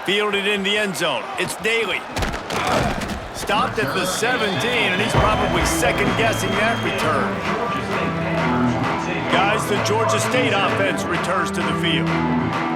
Fielded in the end zone. It's Daly. Stopped at the 17, and he's probably second-guessing that return. Guys, the Georgia State offense returns to the field.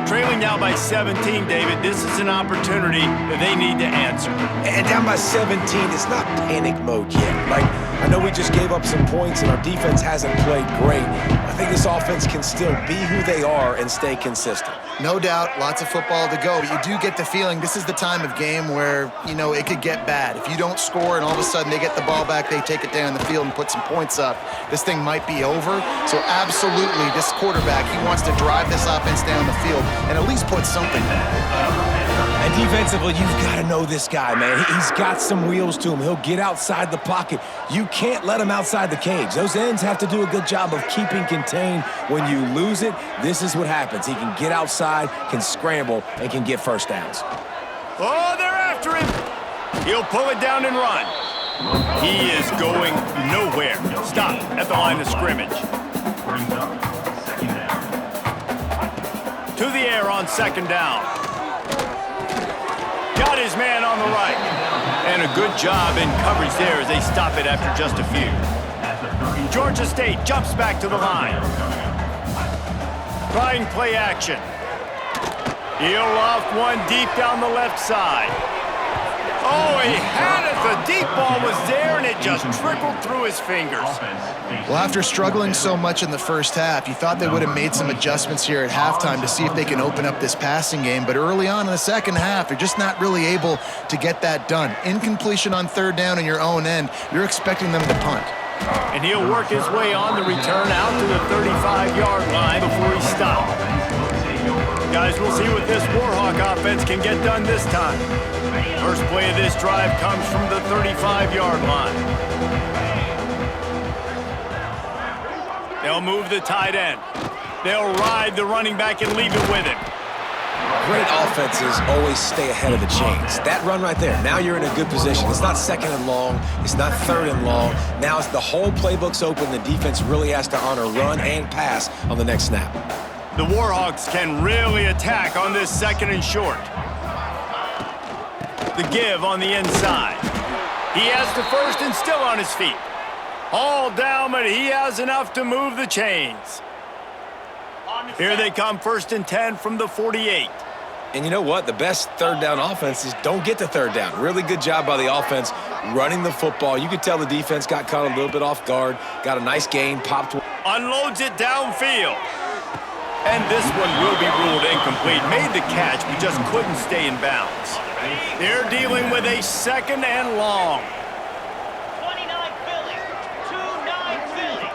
Trailing now by 17, David, this is an opportunity that they need to answer. And down by 17, it's not panic mode yet. Like, I know we just gave up some points and our defense hasn't played great. I think this offense can still be who they are and stay consistent. No doubt, lots of football to go, but you do get the feeling this is the time of game where, you know, it could get bad. If you don't score and all of a sudden they get the ball back, they take it down the field and put some points up, this thing might be over. So absolutely, this quarterback, he wants to drive this offense down the field and at least put something there. And defensively, you've got to know this guy, man. He's got some wheels to him. He'll get outside the pocket. You can't let him outside the cage. Those ends have to do a good job of keeping contained. When you lose it, this is what happens. He can get outside, can scramble, and can get first downs. Oh, they're after him. He'll pull it down and run. He is going nowhere. Stop at the line of scrimmage. To the air on 2nd down. And a good job in coverage there as they stop it after just a few. Georgia State jumps back to the line. Trying play action. He'll loft one deep down the left side. Oh, he had it. The deep ball was there, and it just trickled through his fingers. Well, after struggling so much in the first half, you thought they would have made some adjustments here at halftime to see if they can open up this passing game. But early on in the second half, they're just not really able to get that done. Incompletion on third down in your own end, you're expecting them to punt. And he'll work his way on the return out to the 35-yard line before he stopped. Guys, we'll see what this Warhawk offense can get done this time. First play of this drive comes from the 35-yard line. They'll move the tight end. They'll ride the running back and leave it with him. Great offenses always stay ahead of the chains. That run right there, now you're in a good position. It's not second and long. It's not third and long. Now it's the whole playbook's open. The defense really has to honor run and pass on the next snap. The Warhawks can really attack on this second and short. The give on the inside. He has the first and still on his feet. All down, but he has enough to move the chains. Here they come, 1st and 10 from the 48. And you know what? The best third down offense is don't get to third down. Really good job by the offense running the football. You could tell the defense got caught a little bit off guard. Got a nice gain, popped. Unloads it downfield. And this one will be ruled incomplete. Made the catch, but just couldn't stay in bounds. They're dealing with a second and long. 29 Philly. 2-9 Philly.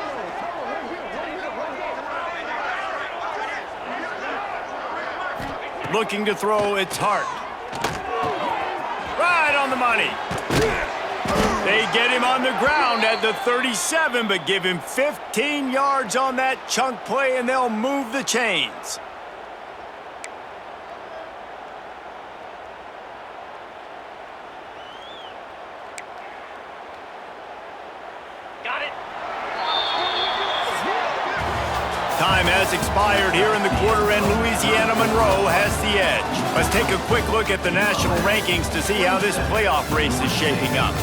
Looking to throw, it's Hart. Right on the money. They get him on the ground at the 37, but give him 15 yards on that chunk play, and they'll move the chains. Got it. Time has expired here in the quarter, and Louisiana Monroe has the edge. Let's take a quick look at the national rankings to see how this playoff race is shaping up.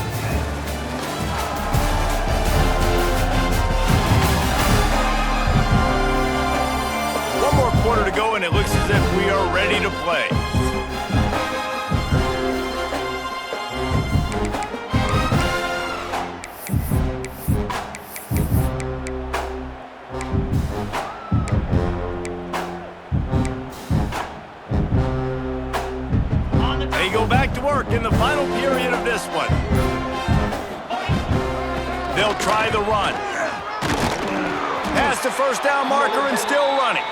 One more quarter to go, and it looks as if we are ready to play. They go back to work in the final period of this one. They'll try the run. Past the first down marker and still running.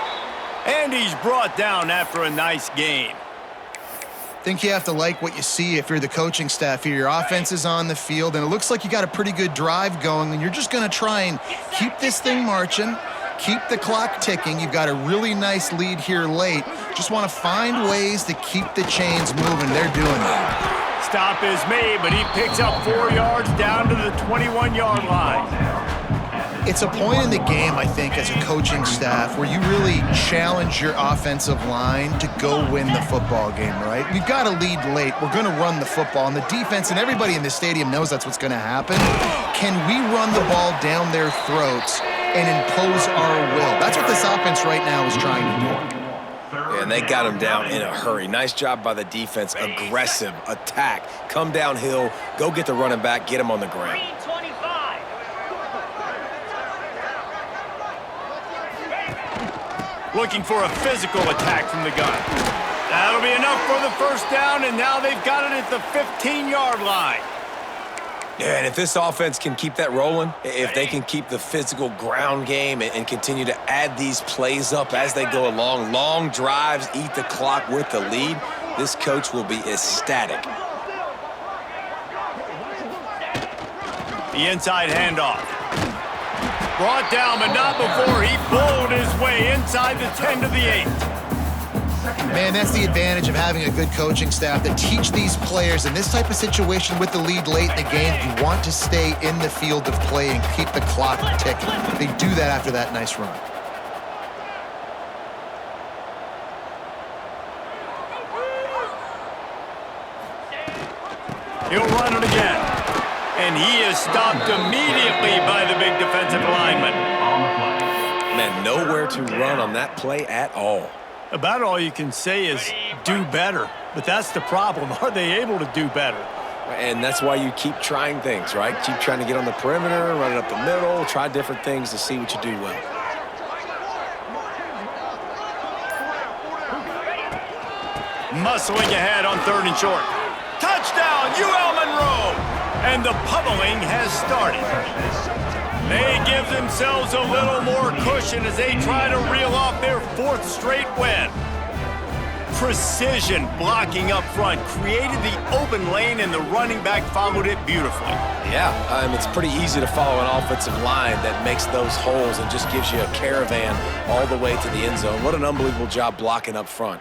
And he's brought down after a nice gain. Think you have to like what you see if you're the coaching staff here. Your offense is on the field, and it looks like you got a pretty good drive going, and you're just going to try and keep this thing marching, keep the clock ticking. You've got a really nice lead here late. Just want to find ways to keep the chains moving. They're doing that. Stop is made, but he picks up 4 yards down to the 21-yard line. It's a point in the game, I think, as a coaching staff where you really challenge your offensive line to go win the football game, right? We've got to lead late. We're going to run the football, and the defense and everybody in the stadium knows that's what's going to happen. Can we run the ball down their throats and impose our will? That's what this offense right now is trying to do. Yeah, and they got him down in a hurry. Nice job by the defense. Aggressive attack. Come downhill. Go get the running back. Get him on the ground. Green 25. Looking for a physical attack from the gun. That'll be enough for the first down, and now they've got it at the 15-yard line. Yeah, and if this offense can keep that rolling, if they can keep the physical ground game and continue to add these plays up as they go along, long drives, eat the clock with the lead, this coach will be ecstatic. The inside handoff. Brought down, but not before he bowled his way inside the 10 to the 8. Man, that's the advantage of having a good coaching staff that teach these players in this type of situation with the lead late in the game. You want to stay in the field of play and keep the clock ticking. They do that after that nice run. He'll run it again. And he is stopped immediately by the big defensive lineman. Man, nowhere to run on that play at all. About all you can say is do better. But that's the problem. Are they able to do better? And that's why you keep trying things, right? Keep trying to get on the perimeter, run it up the middle, try different things to see what you do well. Muscling ahead on 3rd and short. Touchdown, UL Monroe! And the pummeling has started. They give themselves a little more cushion as they try to reel off their 4th straight win. Precision blocking up front created the open lane, and the running back followed it beautifully. Yeah, it's pretty easy to follow an offensive line that makes those holes and just gives you a caravan all the way to the end zone. What an unbelievable job blocking up front.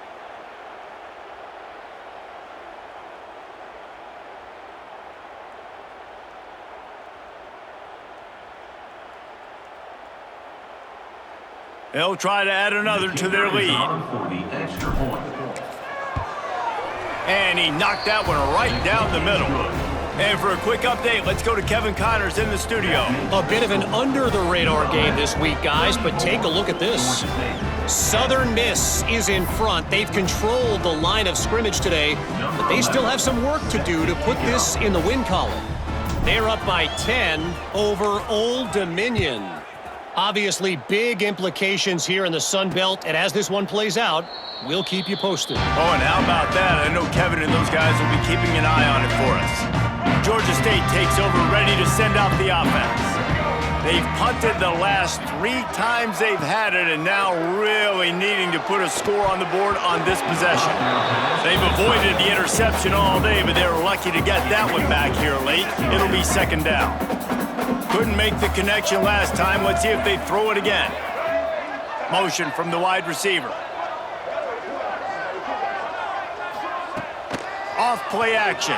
They'll try to add another to their lead. And he knocked that one right down the middle. And for a quick update, let's go to Kevin Connors in the studio. A bit of an under-the-radar game this week, guys, but take a look at this. Southern Miss is in front. They've controlled the line of scrimmage today, but they still have some work to do to put this in the win column. They're up by 10 over Old Dominion. Obviously, big implications here in the Sun Belt, and as this one plays out, we'll keep you posted. Oh, and how about that? I know Kevin and those guys will be keeping an eye on it for us. Georgia State takes over, ready to send out the offense. They've punted the last 3 times they've had it, and now really needing to put a score on the board on this possession. They've avoided the interception all day, but they were lucky to get that one back here late. It'll be 2nd down. Couldn't make the connection last time. Let's see if they throw it again. Motion from the wide receiver. Off play action.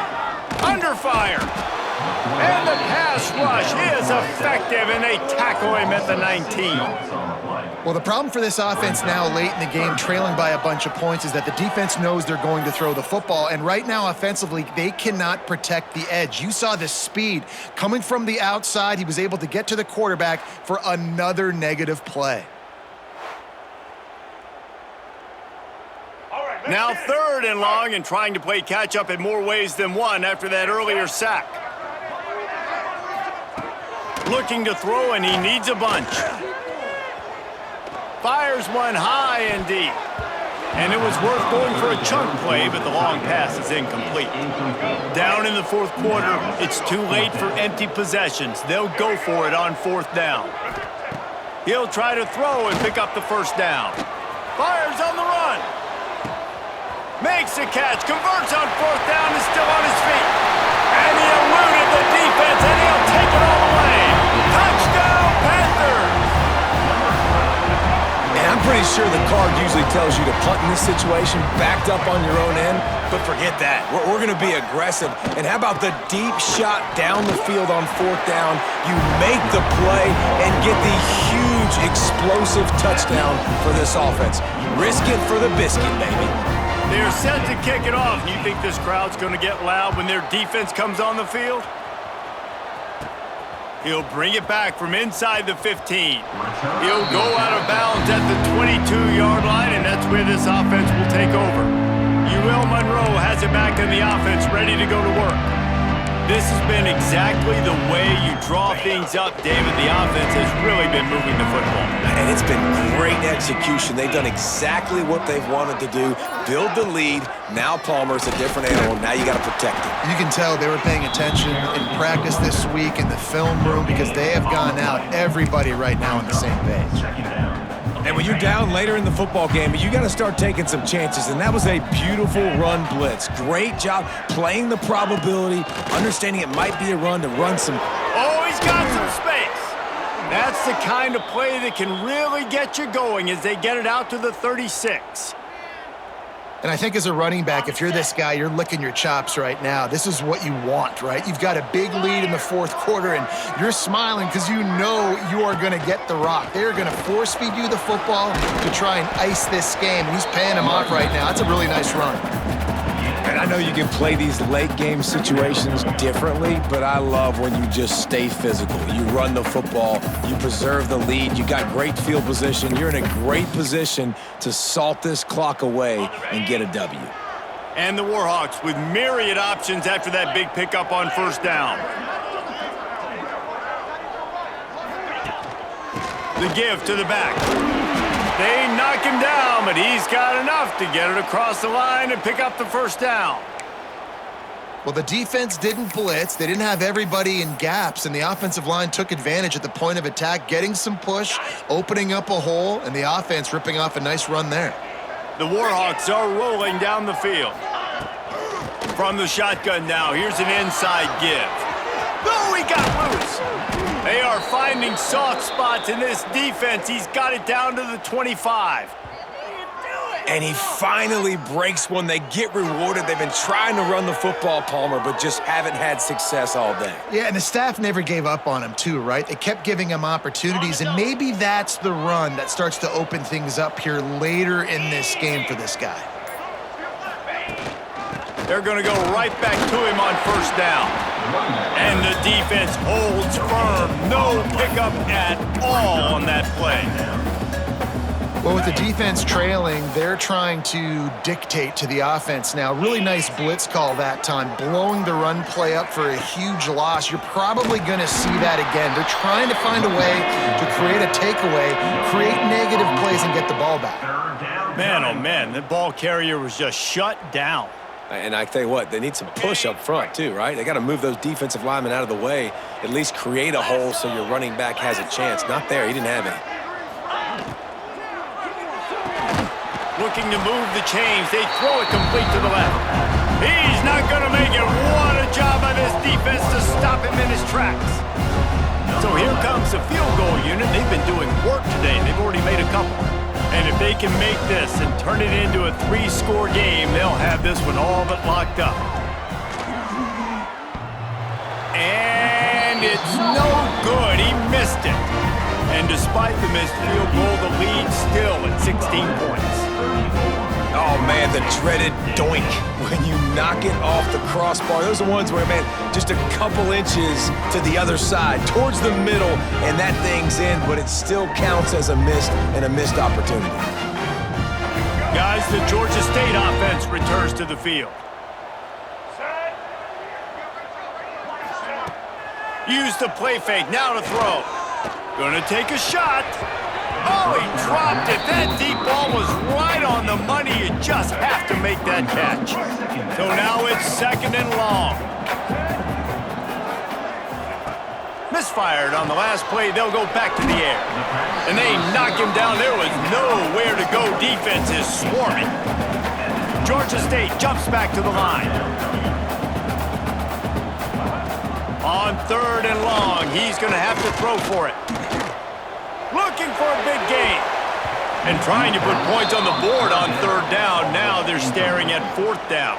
Under fire. And the pass rush is effective, and they tackle him at the 19. Well, the problem for this offense now late in the game, trailing by a bunch of points, is that the defense knows they're going to throw the football. And right now, offensively, they cannot protect the edge. You saw the speed coming from the outside. He was able to get to the quarterback for another negative play. Now 3rd and long, and trying to play catch-up in more ways than one after that earlier sack. Looking to throw, and he needs a bunch. Fires one high and deep. And it was worth going for a chunk play, but the long pass is incomplete. Down in the 4th quarter, it's too late for empty possessions. They'll go for it on 4th down. He'll try to throw and pick up the 1st down. Fires on the run. Makes a catch, converts on 4th down, is still on his feet. And he eluded the defense, and he'll take it all the way. Touchdown, Panthers! And I'm pretty sure the card usually tells you to punt in this situation, backed up on your own end, but forget that. We're going to be aggressive. And how about the deep shot down the field on 4th down? You make the play and get the huge explosive touchdown for this offense. Risk it for the biscuit, baby. They're set to kick it off. You think this crowd's going to get loud when their defense comes on the field? He'll bring it back from inside the 15. He'll go out of bounds at the 22-yard line, and that's where this offense will take over. UL Monroe has it back in the offense, ready to go to work. This has been exactly the way you draw things up, David. The offense has really been moving the football. And it's been great execution. They've done exactly what they've wanted to do. Build the lead. Now Palmer's a different animal. Now you got to protect him. You can tell they were paying attention in practice this week in the film room because they have gone out, everybody right now on the same page. And when you're down later in the football game, you got to start taking some chances. And that was a beautiful run blitz. Great job playing the probability, understanding it might be a run to run some. Oh, he's got some space. That's the kind of play that can really get you going as they get it out to the 36. And I think as a running back, if you're this guy, you're licking your chops right now. This is what you want, right? You've got a big lead in the 4th quarter, and you're smiling because you know you are going to get the rock. They're going to force-feed you the football to try and ice this game. And he's paying him off right now. That's a really nice run. And I know you can play these late game situations differently, but I love when you just stay physical. You run the football, you preserve the lead, you got great field position. You're in a great position to salt this clock away and get a W. And the Warhawks with myriad options after that big pickup on first down. The give to the back. They knock him down, but he's got enough to get it across the line and pick up the first down. Well, the defense didn't blitz. They didn't have everybody in gaps, and the offensive line took advantage at the point of attack, getting some push, opening up a hole, and the offense ripping off a nice run there. The Warhawks are rolling down the field. From the shotgun now, here's an inside give. Oh, he got loose. They are finding soft spots in this defense. He's got it down to the 25. And he finally breaks one. They get rewarded. They've been trying to run the football, Palmer, but just haven't had success all day. Yeah, and the staff never gave up on him, too, right? They kept giving him opportunities, and maybe that's the run that starts to open things up here later in this game for this guy. They're going to go right back to him on first down. And the defense holds firm. No pickup at all on that play. Well, with the defense trailing, they're trying to dictate to the offense now. Really nice blitz call that time, blowing the run play up for a huge loss. You're probably going to see that again. They're trying to find a way to create a takeaway, create negative plays, and get the ball back. Man, oh man, the ball carrier was just shut down. And I tell you what, they need some push up front too, right? They got to move those defensive linemen out of the way, at least create a hole so your running back has a chance. Not there. He didn't have any. Looking to move the chains. They throw it complete to the left. He's not going to make it. What a job by this defense to stop him in his tracks. So here comes the field goal unit. They've been doing work today. They've already made a couple. And if they can make this and turn it into a 3-score game, they'll have this one all but locked up. And it's no good. He missed it. And despite the missed field goal, the lead still at 16 points. Oh, man, the dreaded doink when you knock it off the crossbar. Those are the ones where, man, just a couple inches to the other side, towards the middle, and that thing's in, but it still counts as a missed opportunity. Guys, the Georgia State offense returns to the field. Use the play fake, now to throw. Gonna take a shot. Oh, he dropped it. That deep ball was right on the money. You just have to make that catch. So now it's second and long. Misfired on the last play. They'll go back to the air. And they knock him down. There was nowhere to go. Defense is swarming. Georgia State jumps back to the line. On third and long, he's going to have to throw for it. Looking for a big gain. And trying to put points on the board on third down. Now they're staring at fourth down.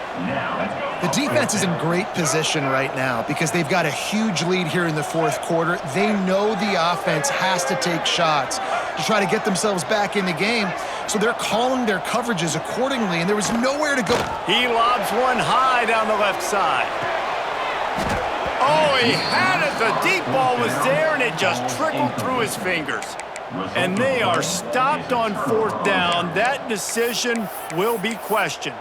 The defense is in great position right now because they've got a huge lead here in the fourth quarter. They know the offense has to take shots to try to get themselves back in the game. So they're calling their coverages accordingly, and there was nowhere to go. He lobs one high down the left side. Oh, he had it. The deep ball was there, and it just trickled through his fingers. And they are stopped on fourth down. That decision will be questioned.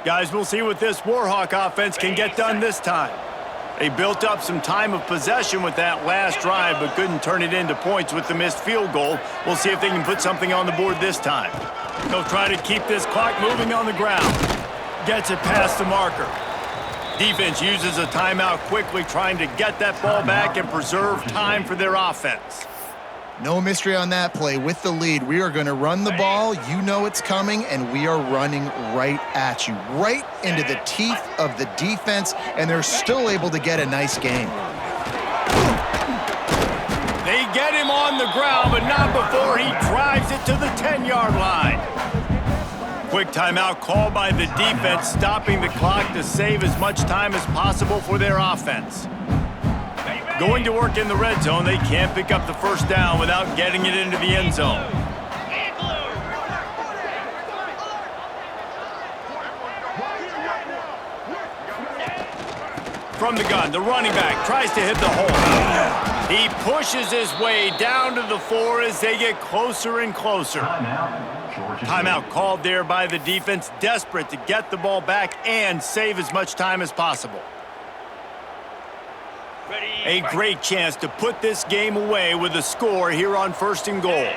Guys, we'll see what this Warhawk offense can get done this time. They built up some time of possession with that last drive, but couldn't turn it into points with the missed field goal. We'll see if they can put something on the board this time. They'll try to keep this clock moving on the ground. Gets it past the marker. Defense uses a timeout quickly, trying to get that ball back and preserve time for their offense. No mystery on that play. With the lead, we are going to run the ball. You know it's coming, and we are running right at you, right into the teeth of the defense, and they're still able to get a nice gain. They get him on the ground, but not before he drives it to the 10-yard line. Quick timeout called by the defense, stopping the clock to save as much time as possible for their offense. Going to work in the red zone, they can't pick up the first down without getting it into the end zone. from the gun. The running back tries to hit the hole. He pushes his way down to the floor as they get closer and closer. Timeout called there by the defense, desperate to get the ball back and save as much time as possible. A great chance to put this game away with a score here on 1st and goal.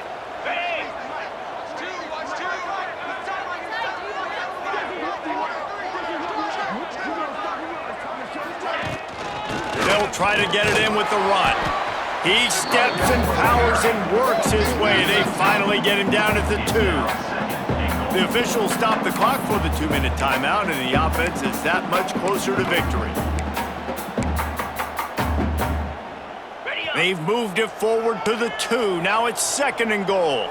They'll try to get it in with the run. He steps and powers and works his way. They finally get him down at the 2. The officials stop the clock for the 2-minute timeout, and the offense is that much closer to victory. They've moved it forward to the 2. Now it's 2nd and goal.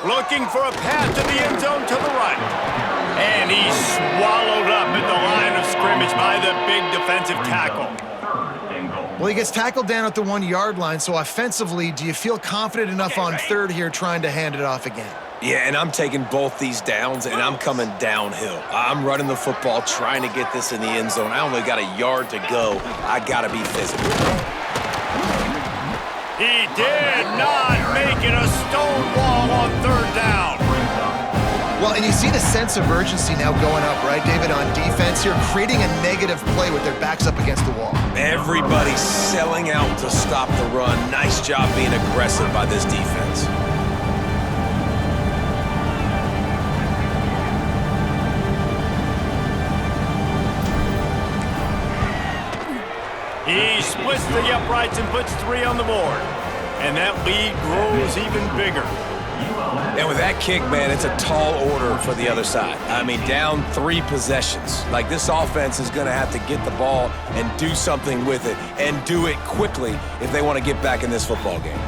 Looking for a path to the end zone to the right. And he's swallowed up at the line of scrimmage by the big defensive tackle. Well, he gets tackled down at the 1-yard line, so offensively, do you feel confident enough on 3rd here trying to hand it off again? Yeah, and I'm taking both these downs, and I'm coming downhill. I'm running the football, trying to get this in the end zone. I only got a yard to go. I got to be physical. He did not make it a stone wall on 3rd down. Well, and you see the sense of urgency now going up, right, David, on defense here, creating a negative play with their backs up against the wall. Everybody's selling out to stop the run. Nice job being aggressive by this defense. He splits the uprights and puts 3 on the board. And that lead grows even bigger. And with that kick, man, it's a tall order for the other side. I mean, down 3 possessions. Like, this offense is going to have to get the ball and do something with it, and do it quickly if they want to get back in this football game.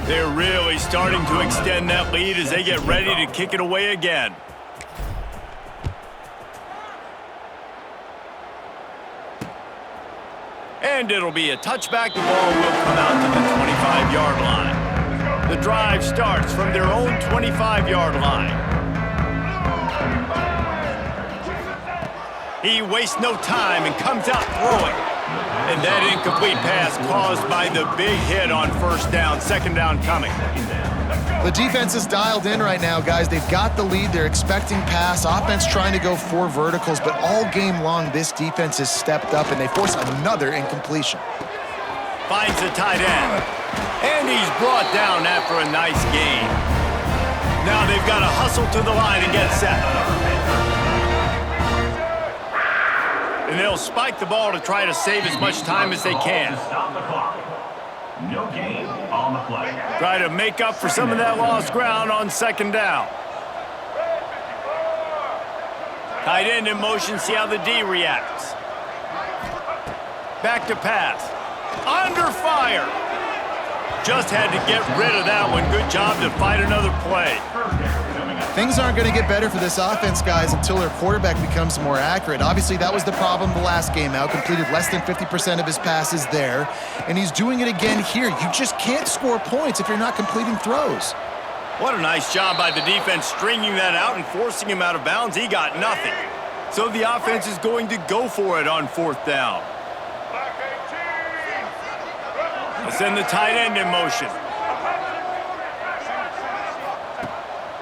They're really starting to extend that lead as they get ready to kick it away again. And it'll be a touchback. The ball will come out to the 25-yard line. The drive starts from their own 25-yard line. He wastes no time and comes out throwing. And that incomplete pass caused by the big hit on 1st down, 2nd down coming. The defense is dialed in right now, guys. They've got the lead. They're expecting pass. Offense trying to go 4 verticals, but all game long, this defense has stepped up, and they force another incompletion. Finds the tight end. And he's brought down after a nice gain. Now they've got to hustle to the line and get set. And they'll spike the ball to try to save as much time as they can. Stop the clock. No gain on the play. Try to make up for some of that lost ground on 2nd down. Tight end in motion, see how the D reacts. Back to pass. Under fire. Just had to get rid of that one. Good job to fight another play. Things aren't going to get better for this offense, guys, until their quarterback becomes more accurate. Obviously, that was the problem the last game out. Completed less than 50% of his passes there, and he's doing it again here. You just can't score points if you're not completing throws. What a nice job by the defense stringing that out and forcing him out of bounds. He got nothing. So the offense is going to go for it on 4th down. Let's send the tight end in motion.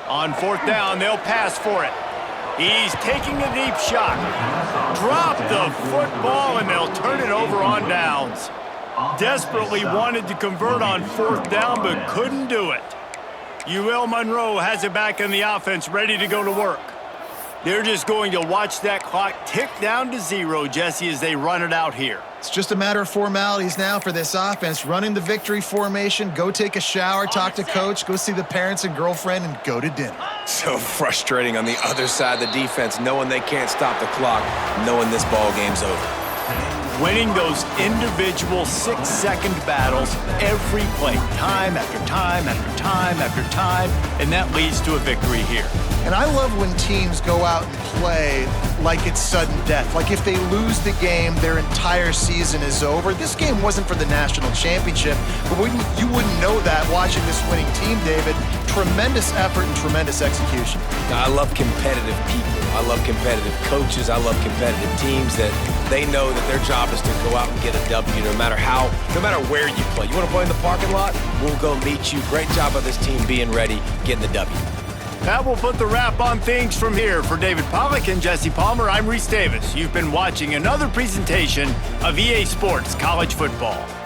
On 4th down, they'll pass for it. He's taking a deep shot. Drop the football, and they'll turn it over on downs. Desperately wanted to convert on 4th down, but couldn't do it. Monroe has it back in the offense, ready to go to work. They're just going to watch that clock tick down to 0, Jesse, as they run it out here. It's just a matter of formalities now for this offense. Running the victory formation, go take a shower, talk to coach, go see the parents and girlfriend, and go to dinner. So frustrating on the other side of the defense, knowing they can't stop the clock, knowing this ball game's over. Winning those individual 6-second battles every play, time after time after time after time, and that leads to a victory here. And I love when teams go out and play like it's sudden death. Like if they lose the game, their entire season is over. This game wasn't for the national championship, but you wouldn't know that watching this winning team, David. Tremendous effort and tremendous execution. I love competitive people. I love competitive coaches. I love competitive teams that they know that their job is to go out and get a W no matter where you play. You want to play in the parking lot? We'll go meet you. Great job of this team being ready, getting the W. That will put the wrap on things from here. For David Pollack and Jesse Palmer, I'm Reese Davis. You've been watching another presentation of EA Sports College Football.